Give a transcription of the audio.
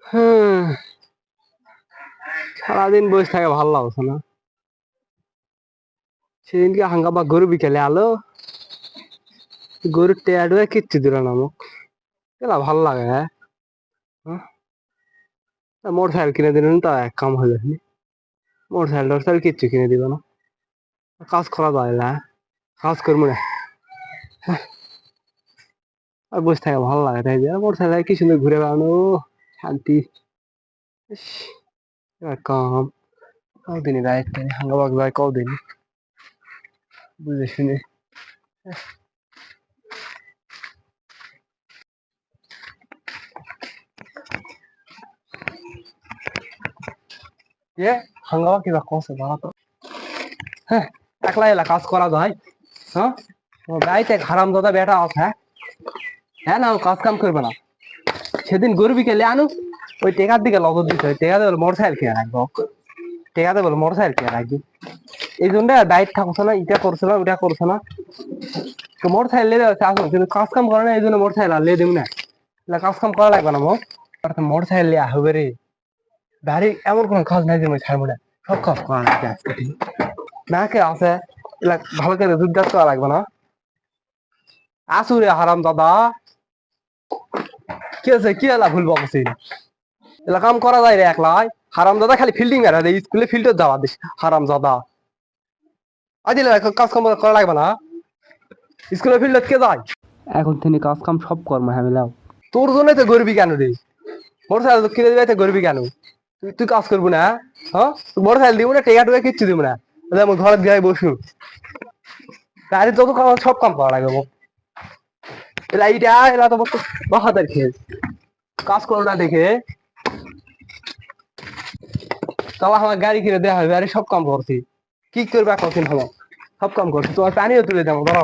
হ্যাঁ, সারাদিন বসে থাকে ভালো লাগছে না। সেদিনকে হাঙ্গামা গরু বিকেলে আলো, গরুর টেয়া টুয়া কিচ্ছু দিল না মোক। এলা ভাল লাগে হ্যাঁ। মোটর সাইকেল কিনে দিল তা এক কাম হয়ে যায়নি। মোটর সাইকেল কিচ্ছু কিনে দিল না। কাজ করা যায় না, কাজ করবো না। আর বসে থাকে ভালো লাগে, তাই যে মোটর সাইকেল কি সুন্দর ঘুরে বেড়ানো, শান্তি। ইস, এবার কাম কদিনই রায় হাঙ্গামা যায় কদিন বুঝে শুনে। এ হাঙ্গামা কিবা কছে বাবা তো। হ্যাঁ, একলা এলা কাজ করা যায়। হ্যাঁ, গাইতে হারাম দাদা বেটা আছে। হ্যাঁ হ্যাঁ, না ও কাজ কাম করবে না। সেদিন গরু বিকেলে আনু, ওই টেকার দিকে লগত দিতে হয়, টেকাতে বলে মোটর সাইকেল কিনে রাখবো। টেকাতে বলে মোটর সাইকেল কিনে রাখবি। এই জন্য ডাইট থাকছে না, ইটা করছে না, ওটা করছে না। তো মোটর সাইকেল লেগে যাচ্ছে আসুন, কিন্তু কাজ কাম করে না, এই জন্য মোটর সাইকেল আর লে দিব না। কাজ কাম করা লাগবে না মোক। মোটর সাইকেল লিয়ে হবে রে, বাড়ি এমন কোনো কাজ নাই যে আমি ছাড়বো না। সব কাজ করা লাগবে আজকে থেকে। না কে আছে, এলা ভালো করে দুধ গাছ করা লাগবে না। আসু রে হারাম দাদা, কি আছে কি এলা ভুল বকছি। এলা কাম করা যায় রে একলাই। হারাম দাদা খালি ফিল্ডিং মেরা দেয়, স্কুলে ফিল্ডে যাওয়া দিস হারাম দাদা। আজ কাজ কাম করা লাগবে না, স্কুলে ফিল্ডে কে যায়। এখন তিনি কাজ কাম সব কর্ম হ্যামিলাও। তোর জন্যই তো গরিবি কেন রে, মোটর সাইকেল কিনে দিবে তো গরিবি কেন। তুই তুই কাজ করবো না। হ্যাঁ, মোটর সাইকেল দিব না, টেকা টুকা কিচ্ছু দিব না। যেমন ঘরে দিয়ে বসু, তাহলে যত কাম সব কাম করা লাগবে মোক। এলা এইটা এলা তো বাহাদার খেয়ে কাজ করো না দেখে, তাও আমার গাড়ি কিনে দেওয়া হবে, আরে সব কাম করছি। কি করবে কঠিন হলো, সব কাম করছি, তোমার পানিও তুলে দেবো ধরো।